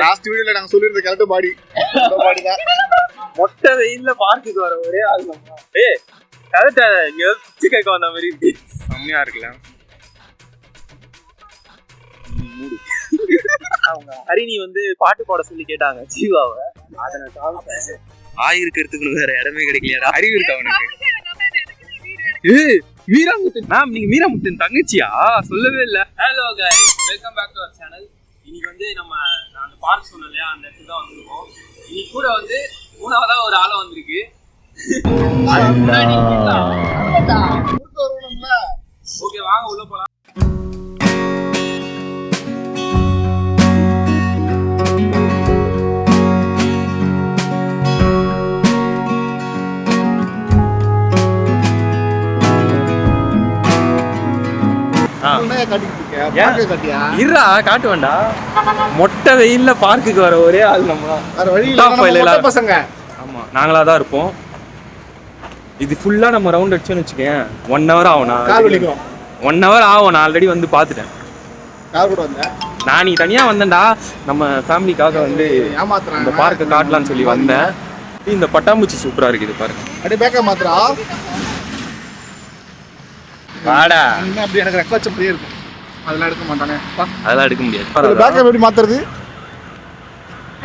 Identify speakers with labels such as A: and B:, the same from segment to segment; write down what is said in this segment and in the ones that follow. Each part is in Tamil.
A: லாஸ்ட் வீடியோல நாங்க சொல்லிருந்த கரெக்ட் பாடி தான்.
B: மொட்டை வெயில்ல பார்க்குக்கு வர ஒரே ஆள் நம்ம. ஏய் கரெக்டா இங்க பிச்சை கேட்க வந்த மாதிரி இருக்கு. செம்மையா இருக்குல்ல. அவங்க ஹரிணி வந்து பாட்டு பாட சொல்லி கேட்டாங்க ஜீவாவை. அதை நான் காமிச்சேன். ஆயிருக்கிறதுக்கு வேற இடமே கிடைக்கலையா? அறிவு இருக்கா அவனுக்கு? ஏய் மீராமுத்தன் மேம், நீங்க மீராமுத்தன் தங்கச்சியா? சொல்லவே இல்லை. Hello guys, welcome back to our channel. இன்னைக்கு வந்து நம்ம அந்த பார்க் சொன்னோம் இல்லையா, அந்த இடத்துக்கு தான் வந்திருக்கோம். இன்னைக்கு கூட வந்து மூணாவதா ஒரு ஆள வந்திருக்கு. ஓகே வாங்க உள்ள போலாம். காட்டு வேண்டா, மொட்டை வெயில்ல பார்க்குக்கு வர ஒரே ஆள் நம்ம பசங்க. ஆமா நாங்களாதான் இருப்போம். இது ஃபுல்லா நம்ம ரவுண்ட் அடிச்சோன்னு வச்சுக்கேன் 1 hour ஆகும். 1 hour ஆகும். நான் ஆல்ரெடி வந்து பாத்துட்டேன். நான் நீ தனியா வந்தேன்டா, நம்ம ஃபேமிலிக்காக வந்து இந்த பார்க்கை காட்டலான்னு சொல்லி வந்தேன். இந்த பட்டாம்பூச்சி சூப்பரா இருக்குது பாருங்க.
A: அப்படியே பேக்க மாத்திரா
B: வாடா.
A: அப்படி எனக்கு ரெக்கார்ட் அப்படியே இருக்கும். அதெல்லாம் எடுக்க மாட்டானே.
B: அதெல்லாம் எடுக்க முடியாது.
A: பேக்க எப்படி மாத்துறது?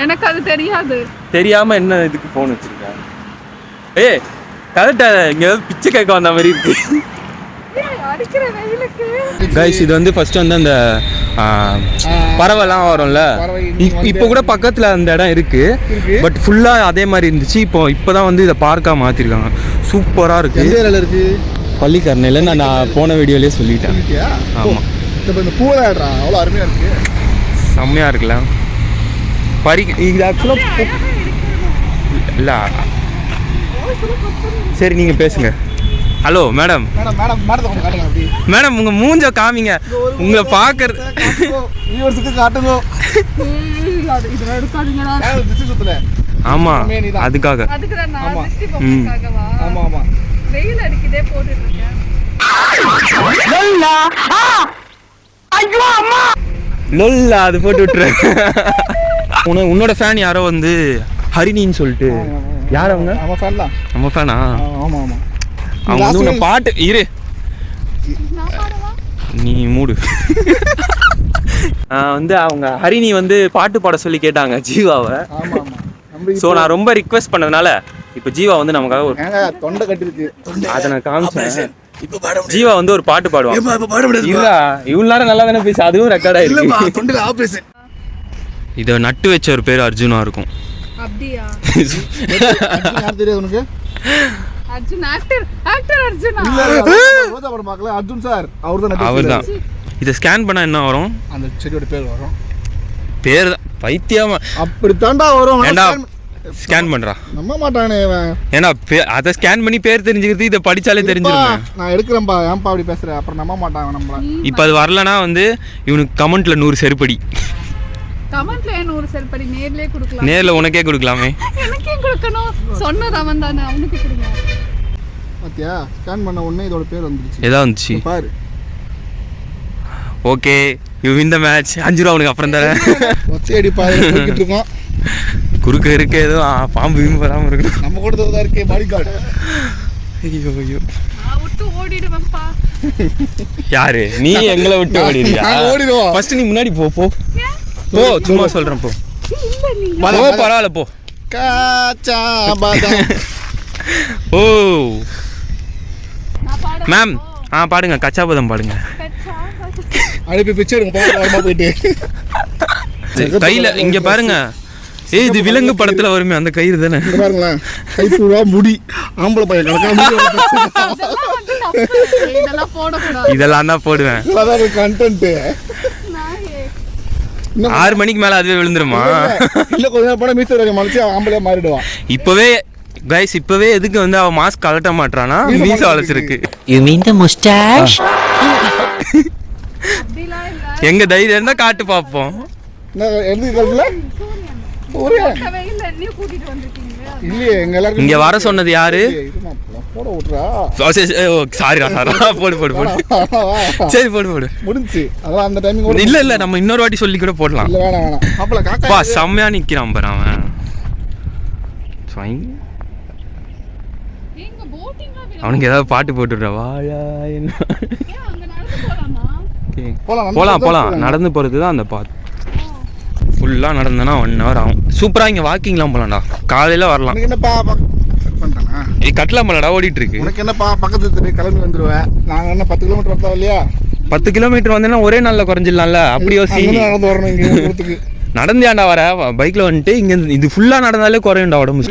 C: எனக்கு அது தெரியாது.
B: தெரியாம என்ன இதுக்கு போன் வச்சிருக்கேன்? ஏய் கரெக்டா இங்க பிச்சை கேட்க வந்த மாதிரி இருக்கு. கைஸ் இது வந்து ஃபர்ஸ்ட் வந்து அந்த பறவைலாம் வரும்ல, இப்போ கூட பக்கத்துல அந்த இடம் இருக்கு. பட் ஃபுல்லா அதே மாதிரி இருந்துச்சு. இப்போதான் வந்து இதை பார்க்கா மாத்திருக்காங்க. சூப்பரா இருக்கு.
A: இருக்கு
B: பள்ளிக்கரணையில நான் போன வீடியோலயே சொல்லிட்டேன். ஆமா
A: இந்த பூவாடா அவ்வளோ அருமையா இருக்கு.
B: செம்மையா இருக்குல்ல. இது ஆக்சுவலா இல்ல. சரி நீங்க பேசுங்க. Hello madam. மேடம் உங்க மூஞ்ச காமிங்க. உங்களை பாக்குறது ஆமா அதுக்காக.
C: வெயில் அடிக்குதே போட்டுருக்கேன்.
B: லொல்லா அது போட்டு விட்டுறேன். உன்னோட ஃபேன் யாரோ வந்து ஹரிணின்னு சொல்லிட்டு. யார் அவங்க? நம்ம ஃபேனா?
A: ஆமா ஆமா.
B: அவங்க வந்து உன்னை பாட்டு இரு நீ மூடு. வந்து அவங்க ஹரிணி வந்து பாட்டு பாட சொல்லி கேட்டாங்க ஜீவாவை. ஸோ நான் ரொம்ப ரிக்வெஸ்ட் பண்ணதுனால இப்போ ஜீவா வந்து நமக்காக ஒரு
A: தொண்டை கட்டிருக்கு.
B: அதை நான் காமிச்சேன். ஜீவா வந்து ஒரு பாட்டு பாடுவான். இல்ல இவ்வளவு நேரம் நல்லா தானே பேச, அதுவும் ரெக்கார்ட் ஆயிருக்கு. இதை நட்டு வச்ச ஒரு பேர் அர்ஜுனா இருக்கும்.
C: அப்படியா?
A: தெரியாது உனக்கு?
C: அர்ஜுன் ஆக்டர் அர்ஜுனா?
A: ரோஜா படம் பார்க்கல. அர்ஜுன் சார் அவர்தான்.
B: அவர்தான். இதை ஸ்கேன் பண்ணா என்ன வரும்?
A: அந்த செடியோட பேர் வரும்.
B: பேர் பைத்தியமா
A: அப்படி தாண்டா வரும்.
B: ஸ்கேன் பண்றா
A: நம்ப மாட்டானே இவன்.
B: ஏன்னா அதை ஸ்கேன் பண்ணி பேர் தெரிஞ்சுக்கிறது இதை படிச்சாலே தெரிஞ்சிருமே.
A: நான் எடுக்கிறேன்பா, ஏன்பா அப்படி பேசுற? அப்புறம் நம்ப மாட்டாங்க நம்மள.
B: இப்போ அது வரலனா வந்து இவனுக்கு கமெண்ட்ல 100 செருப்படி.
C: கமெண்ட்ல 100 செருப்படி நேர்லயே கொடுக்கலாம்.
B: நேர்ல உனக்கே கொடுக்கலாமே.
C: எனக்கே கொடுக்கணும். சொன்னது அவன் தானே, அவனுக்கு கொடுங்க.
A: பாத்தியா ஸ்கேன் பண்ண உடனே இதோட பேர் வந்துருச்சு.
B: ஏதா வந்துச்சு
A: பாரு.
B: Okay you win the match. 5 ரூபா உனக்கு அப்புறம் தரேன்.
A: ஒச்சே அடி பாரு போயிட்டு இருக்கோம்.
B: குறுக்க இருக்க ஏதோ பாம்பு வராம இருக்கு.
A: நம்ம கூட தான் இருக்கே பாடி கார்டு.
B: ஐயோ ஐயோ
C: நான் விட்டு ஓடிடுவேன்ப்பா.
B: யாரு நீ? எங்களை விட்டு ஓடிடுறியா?
A: ஓடிடுவோம்.
B: ஃபர்ஸ்ட் நீ முன்னாடி போ போ போ. சும்மா சொல்றேன் போ.
C: இல்ல நீங்க
B: போ பரவாயில்ல போ.
A: காச்சா பாதாம்.
B: ஓ
C: நான் பாட
B: மேம் பாடுங்க. கச்சா பதம் பாடுங்க.
A: அடிப்பி பிச்சை எடுங்க போறமா போயிட்டு.
B: கையில இங்க பாருங்க. ஏய் இது விலங்கு படத்துல வருமே அந்த கயிறு தானே.
A: இங்க பாருங்களா, கை பூரா முடி. ஆம்பளை பையன் கணக்கா முடி.
C: இதெல்லாம் போட கூடாது.
B: இதெல்லாம் தான் போடுவேன்.
A: அதான் கண்டென்ட்.
B: 6 மணிக்கு மேல அதுவே விழுந்துருமா?
A: இல்ல கொஞ்ச நேரம் போனா மீசை வரைக்கும் மனுச்சு ஆம்பளையா மாறிடுவான்.
B: இப்பவே கைஸ் இப்பவே எதுக்கு வந்து அவ மாஸ்க் கலட்ட மாட்டானா? மீசை வளைச்சிருக்கு.
D: You mean the mustache?
B: எங்க தைரியம் இருந்தா காட்டு பாப்போம்.
A: நான் எழுதி கல்ல ஒரே
C: வெயில்ல என்ன கூட்டிட்டு வந்திருக்கீங்க?
A: இல்லையே எங்க எல்லாரும்
B: இங்க வர சொன்னது யாரு?
A: போட விட்றா.
B: சாரிடா சாரா. போடு போடு போடு. சரி போடு போடு.
A: முடிஞ்சு அதெல்லாம் அந்த டைமிங்.
B: இல்ல நம்ம இன்னொரு வாட்டி சொல்லி கூட போடலாம்.
A: இல்ல வேணாம். மாப்பிள்ள காக்கா
B: பா செம்மையா நிக்கிறான் பாரு அவன்.
C: எங்க போட்டிங்ல
B: அவனுக்கு ஏதாவது பாட்டு போட்டுடுறா வாழா என்ன.
C: அங்க நடந்து போலாமா?
B: போலாம் போலாம். நடந்து போறது தான் அந்த பாத்து. ஃபுல்லாக நடந்தேன்னா 1 hour ஆகும். சூப்பராக இங்கே வாக்கிங்லாம் போகலாம்டா. காலையில் வரலாம்.
A: எனக்கு என்னப்பா பண்ணிட்டானா
B: கட்டலாம் பண்ணடா ஓடிட்டு இருக்கு.
A: உனக்கு என்னப்பா பக்கத்து தெரு கிளம்பி வந்துடுவேன். நாங்கள் என்ன 10 கிலோமீட்டர் வரதா இல்லையா?
B: 10 கிலோமீட்டர் வந்தேன்னா ஒரே நாளில் குறைஞ்சிடலாம்ல. அப்படி யோசி.
A: நடந்து வரணும் இங்கே தூரத்துக்கு.
B: நடந்தாண்டா வர பைக்கில் வந்துட்டு இங்கே இது ஃபுல்லாக நடந்தாலே குறையும்டா உடம்பு.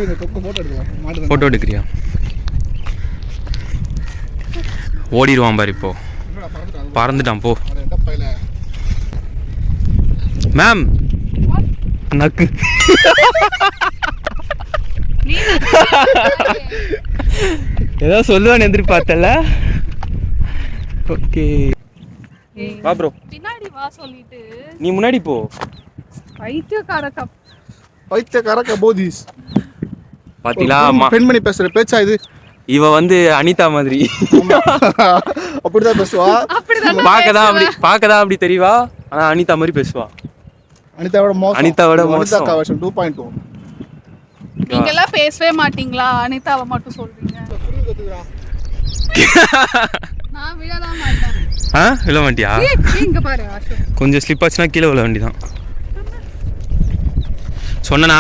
B: ஃபோட்டோ எடுக்கிறியா? ஓடிடுவான் பாரு இப்போ. பறந்துட்டான் போ. மேம் நக்கு ஏதோ சொல்லுவான்னு எதிர்பார்த்தல. ஓகே வா ப்ரோ.
C: பின்னாடி வா சொல்லிட்டு
B: நீ முன்னாடி போ.
A: பைத்தியக்கார கபோதிஸ்.
B: பாத்தீங்களா
A: பெண்மணி பேசுற பேச்சா இது?
B: இவ வந்து அனிதா மாதிரி
A: அப்படிதான் பேசுவா.
B: பாக்கதான் அப்படி தெரியவா. ஆனா அனிதா மாதிரி பேசுவா.
A: அனிதாவோட மோசம்.
B: அனிதாவோட மோசம்.
A: அனிதா வெர்ஷன் 2.0.
C: நீங்க எல்லாம் பேசவே மாட்டீங்களா? அனிதாவை மட்டும் சொல்றீங்க. நான் விழலாம் மாட்டேன்.
B: விழ மாட்டியா?
C: இங்க பாரு ஆஷு.
B: கொஞ்சம் ஸ்லிப் ஆச்சுன்னா கீழே விழ வேண்டியதான். சொன்னனா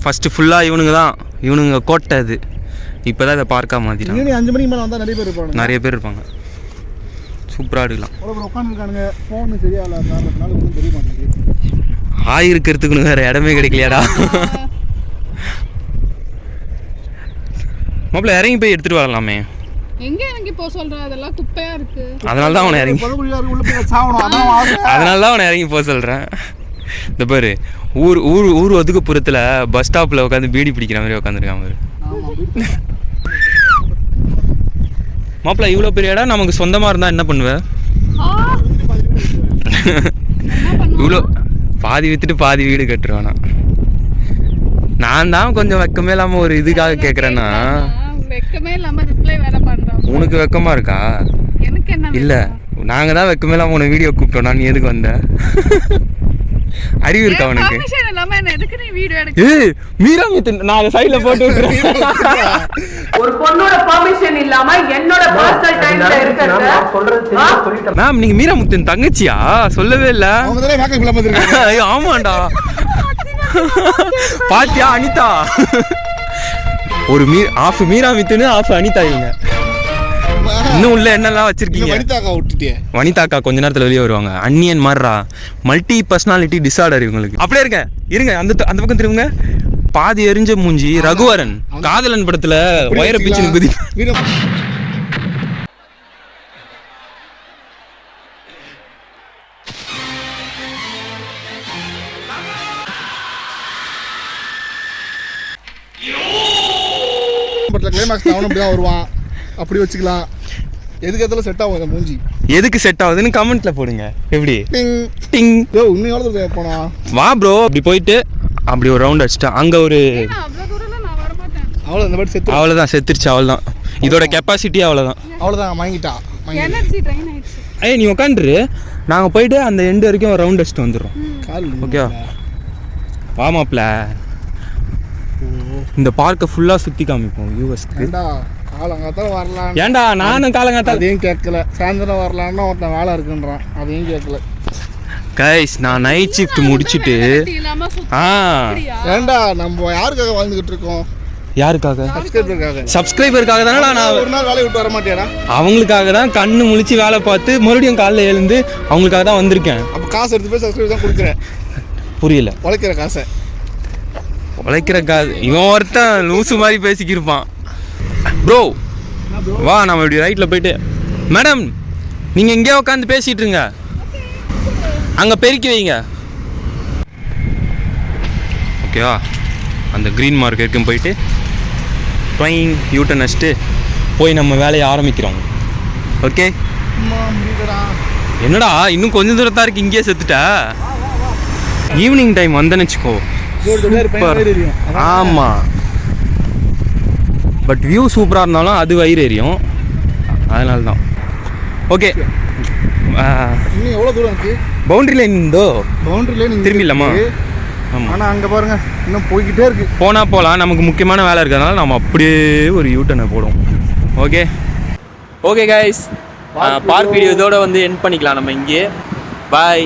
B: ஃபர்ஸ்ட் ஃபுல்லா இவனுங்க கோட்டை அது. இப்பதான் இதை பார்க்க மாத்திட்டான்.
A: 5 மணிக்கு மேல வந்தா நிறைய பேர் இருப்பாங்க.
B: சூப்பரா எடுக்கலாம்.
A: உட்காந்துருக்கானுங்க. ஃபோன் சரியா இல்ல. அதனால ஒன்றும் தெரிய மாட்டேங்குது.
B: இருக்கிறதுக்கு வேற இடமே கிடைக்கலையாடா. மாப்பிள்ள இறங்கி போய் எடுத்துட்டு வரலாமே.
C: எங்க இறங்கி போக சொல்ற? அதெல்லாம் குப்பையா இருக்கு.
B: அதனால தான் அவனை இறங்கி போக சொல்றேன். இந்த பாரு ஊர் ஒதுக்குப்புறத்துல பஸ் ஸ்டாப்ல உட்காந்து பீடி பிடிக்கிற மாதிரி உட்காந்துருக்கான் பாரு. மாப்பிள்ள இவ்வளவு பெரிய இடம் நமக்கு சொந்தமா இருந்தா என்ன பண்ணுவ? இவ்வளோ பாதி வித்துட்டு பாதி வீடு கட்டுருவானா? நான் தான் கொஞ்சம் வெக்கமே இல்லாம ஒரு இதுக்காக கேக்குறேன்னா.
C: வெக்கமே இல்லாம ரிப்ளை வேற பண்றான்.
B: உனக்கு வெக்கமா இருக்கா?
C: எனக்கு என்ன?
B: இல்ல நாங்க தான் வெக்கமே இல்லாம உன வீடியோ கூப்பிட்டோம். நீ எதுக்கு வந்த? அறிவு இருக்கா உனக்கு?
C: பர்மிஷன் இல்லாம என்ன எதுக்கு நீ வீடியோ எடுக்க?
B: ஏய் மீரா மித்து நான் சைடுல போட்டு விட்டுறேன்.
E: ஒரு பொண்ணோட பெர்மிஷன் இல்லாம என்னோட பர்சனல் டைம்ல இருக்கறது நான் சொல்றேன்.
B: மேம் நீங்க மீரா முத்தின் தங்கச்சியா? சொல்லவே இல்ல.
A: அவங்க தான் மேக்கப் இல்லாம வந்திருக்காங்க.
B: ஐயோ ஆமாடா. பாத்தியா அனிதா? ஒரு ஆஃப் மீரா மித்துன்னு ஆஃப் அனிதா. இவங்க இன்னும் உள்ள என்னெல்லாம் வச்சிருக்கீங்க?
A: வனிதாக்கா விட்டுட்டியே.
B: வனிதாக்கா கொஞ்ச நேரத்துல வெளியே வருவாங்க. அன்னியன் மாறா மல்டி பர்சனாலிட்டி டிசார்டர் இவங்களுக்கு. அப்படியே இருங்க அந்த பக்கம் திரும்புங்க. பாதி எரிஞ்ச மூஞ்சி ரகுவரன் காதலன் படத்துல வயர பிச்சு குதி.
A: கிளைமாக்ஸ் அவனும் அப்படிதான் வருவான். அப்படி வச்சுக்கலாம். எதுக்கு எதெல்லாம் செட் ஆகும்? மூஞ்சி
B: எதுக்கு செட் ஆகுதுன்னு கமெண்ட்ல போடுங்க. எப்படி
A: டிங் இன்னும் எவ்வளவு போனா
B: வா ப்ரோ. அப்படி போயிட்டு அப்படி ஒரு ரவுண்ட் அடிச்சிட்டா. அங்க ஒரு
C: அவ்வளவு தூரம்ல நான் வர மாட்டேன்.
B: அவ்வளவுதான் செத்துருச்சு. அவ்வளவுதான் இதோட கெப்பாசிட்டி.
A: அவ்வளவுதான் வாங்கிட்டா.
C: எனர்ஜி ட்ரைன் ஆயிடுச்சு.
B: ஏய் நீ உட்காந்துரு. நாங்க போயிட்டு அந்த எண்டு வரைக்கும் ஒரு ரவுண்ட் அடிச்சுட்டு வந்துடுறோம். ஓகேவா? வா மாப்ள. இந்த பார்க்கை ஃபுல்லா சுத்தி காமிப்போம் யூஎஸ்க்கு.
A: காலங்காத்தால வரலாம்.
B: ஏன்டா நானும் காலங்காத்தால
A: அதையும் கேட்கல. சாயந்தரம் வரலான்னா ஒருத்தன் வேலை இருக்குன்றான். அதையும் கேட்கல.
B: கைஸ் நான் நைட் ஷிஃப்ட் முடிச்சிட்டு
A: ஏண்டா நம்ம யாருக்காக வாழ்ந்துகிட்டு இருக்கோம்?
B: யாருக்காக?
A: சப்ஸ்கிரைபருக்காக
B: தானே. நான்
A: ஒரு நாள் வேலையை விட்டு வர மாட்டேனா?
B: அவங்களுக்காக தான் கண்ணு முழிச்சு வேலை பார்த்து மறுபடியும் காலைல எழுந்து அவங்களுக்காக தான் வந்திருக்கேன்.
A: அப்போ காசு எடுத்து போய் சப்ஸ்கிரைப் தான் கொடுக்குறேன்.
B: புரியல.
A: உழைக்கிற காசு.
B: இவன் ஒருத்தன் லூசு மாதிரி பேசிக்கிருப்பான். ப்ரோ வா நம்ம இப்படி ரைட்டில் போயிட்டு. மேடம் நீங்கள் எங்கேயோ உட்காந்து பேசிகிட்டு இருங்க. அங்கே பெருக்கி வைங்க. ஓகேவா? அந்த க்ரீன் மார்க் வரைக்கும் போயிட்டு ட்ரைங் யூட்டன் அடிச்சுட்டு போய் நம்ம வேலையை ஆரம்பிக்கிறோம். ஓகே? என்னடா இன்னும் கொஞ்சம் தூரத்தான் இருக்கு. இங்கேயே செத்துட்ட. ஈவினிங் டைம் வந்தேன்னு வச்சுக்கோ. ஆமாம் பட் வியூ சூப்பராக இருந்தாலும் அது வயிறு எரியும், அதனால தான். ஓகே,
A: இன்னும் எவ்வளோ தூரம் இருக்குது?
B: பவுண்டரி லைன் இருந்தோ,
A: பவுண்டரி லைன்
B: திரும்பிடலாமா? ஆமாம்,
A: ஆனால் அங்கே பாருங்க இன்னும் போய்கிட்டே இருக்கு.
B: போகலாம். நமக்கு முக்கியமான வேலை இருக்கிறதுனால நம்ம அப்படியே ஒரு யூட்டனை போடுவோம். Okay okay guys, park video இதோட வந்து எண்ட் பண்ணிக்கலாம் நம்ம இங்கே. பாய்.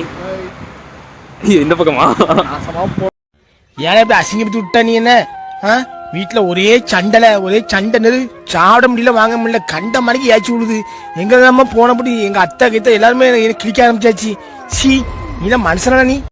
B: இந்த பக்கமா
F: ஏன் இப்படி அசிங்கப்பட்டு விட்டா நீ என்ன? வீட்டுல ஒரே சண்டை சாப்பிட முடியல, வாங்க முடியல, கண்ட மணிக்கு ஏச்சு விடுது. எங்க நம்ம போனபடி எங்க அத்தை கிட்ட எல்லாருமே கிழிக்க ஆரம்பிச்சாச்சு. சி, நீ மனுஷனா நீ?